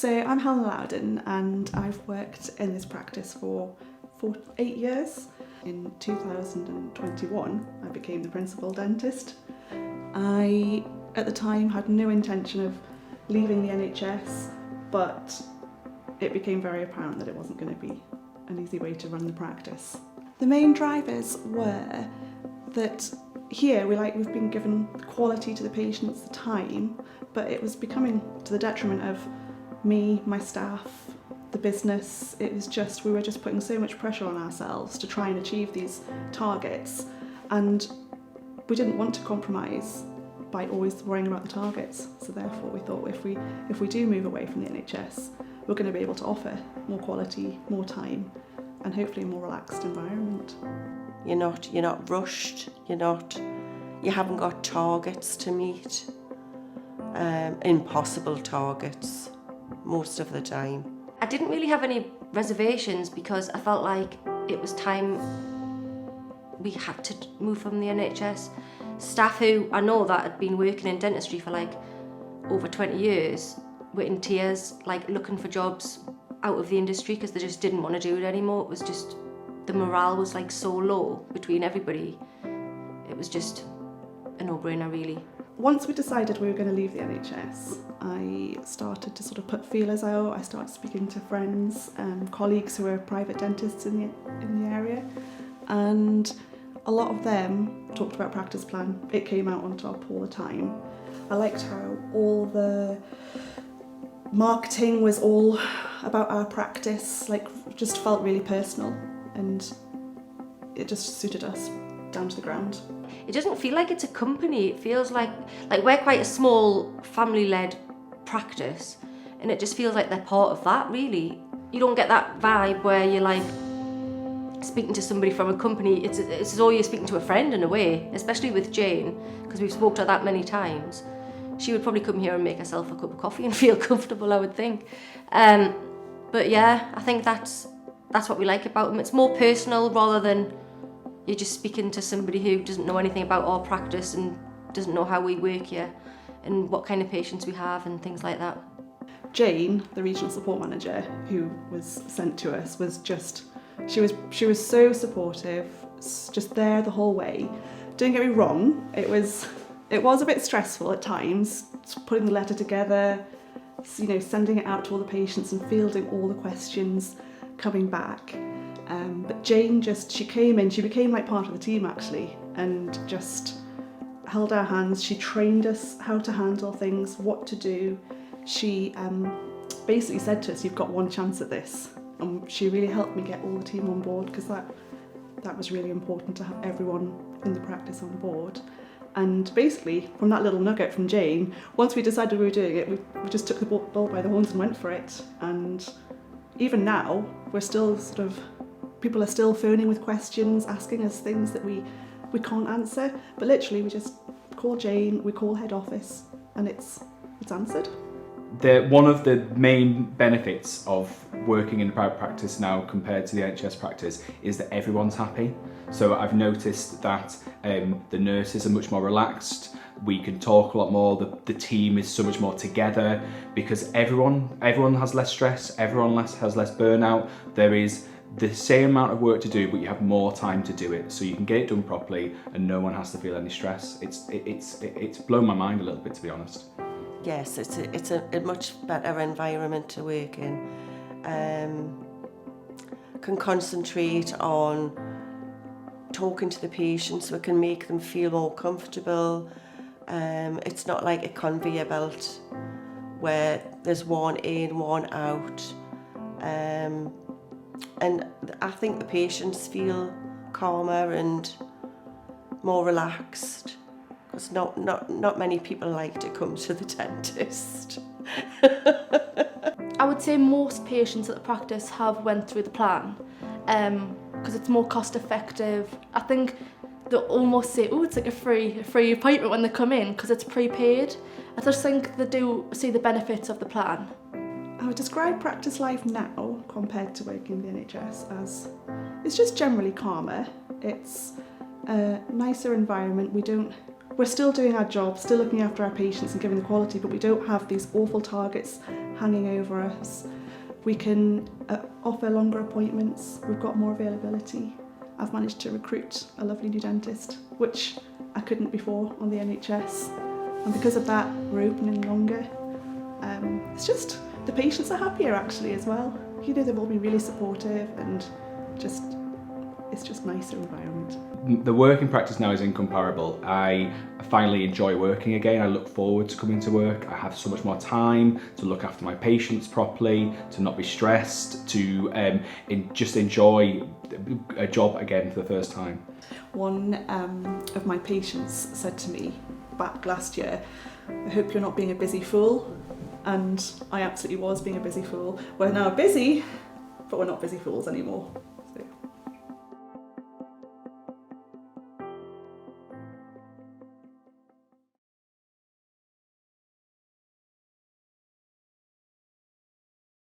So I'm Helen Louden and I've worked in this practice for 8 years. In 2021 I became the principal dentist. I at the time had no intention of leaving the NHS, but it became very apparent that it wasn't going to be an easy way to run the practice. The main drivers were that here we've been given quality to the patients, the time, but it was becoming to the detriment of me, my staff, the business. We were just putting so much pressure on ourselves to try and achieve these targets, and we didn't want to compromise by always worrying about the targets. So therefore we thought if we do move away from the NHS, we're going to be able to offer more quality, more time, and hopefully a more relaxed environment. You're not rushed, you haven't got targets to meet, impossible targets most of the time. I didn't really have any reservations because I felt like it was time we had to move from the NHS. Staff who I know that had been working in dentistry for over 20 years were in tears, looking for jobs out of the industry because they just didn't want to do it anymore. It was just, the morale was so low between everybody. It was just a no-brainer really. Once we decided we were going to leave the NHS, I started to sort of put feelers out. I started speaking to friends, colleagues who are private dentists in the area, and a lot of them talked about practice plan. It came out on top all the time. I liked how all the marketing was all about our practice, just felt really personal, and it just suited us down to the ground. It doesn't feel like it's a company. It feels like we're quite a small family-led practice, and it just feels like they're part of that really. You don't get that vibe where you're speaking to somebody from a company. It's as though you're speaking to a friend in a way, especially with Jane, because we've spoke to her that many times. She would probably come here and make herself a cup of coffee and feel comfortable, I would think. But yeah, I think that's what we like about them. It's more personal rather than you're just speaking to somebody who doesn't know anything about our practice and doesn't know how we work here and what kind of patients we have and things like that. Jane, the regional support manager who was sent to us, she was so supportive, just there the whole way. Don't get me wrong, it was a bit stressful at times, putting the letter together, sending it out to all the patients and fielding all the questions coming back. But Jane she came in, she became part of the team actually, and just held our hands. She trained us how to handle things, what to do. She basically said to us, "You've got one chance at this." And she really helped me get all the team on board, because that was really important, to have everyone in the practice on board. And basically, from that little nugget from Jane, once we decided we were doing it, we just took the bull by the horns and went for it. And even now, we're still people are still phoning with questions, asking us things that we can't answer. But literally, we just call Jane, we call head office, and it's answered. One of the main benefits of working in a private practice now compared to the NHS practice is that everyone's happy. So I've noticed that the nurses are much more relaxed. We can talk a lot more. The team is so much more together because everyone has less stress. Everyone has less burnout. There is the same amount of work to do, but you have more time to do it, so you can get it done properly, and no one has to feel any stress. It's blown my mind a little bit, to be honest. Yes, it's a much better environment to work in. Can concentrate on talking to the patients, so it can make them feel more comfortable. It's not like a conveyor belt where there's one in, one out. And I think the patients feel calmer and more relaxed, because not many people like to come to the dentist. I would say most patients at the practice have went through the plan, because it's more cost effective. I think they almost say, "Oh, it's like a free appointment" when they come in, because it's prepaid. I just think they do see the benefits of the plan. I would describe practice life now, compared to working in the NHS, as it's just generally calmer. It's a nicer environment. we're still doing our job, still looking after our patients and giving the quality, but we don't have these awful targets hanging over us. We can offer longer appointments, we've got more availability. I've managed to recruit a lovely new dentist, which I couldn't before on the NHS. And because of that, we're opening longer. It's just, the patients are happier actually as well. You know, they've all been really supportive and it's just nicer environment. The work in practice now is incomparable. I finally enjoy working again. I look forward to coming to work. I have so much more time to look after my patients properly, to not be stressed, to just enjoy a job again for the first time. One of my patients said to me back last year, I hope you're not being a busy fool. And I absolutely was being a busy fool. We're now busy, but we're not busy fools anymore.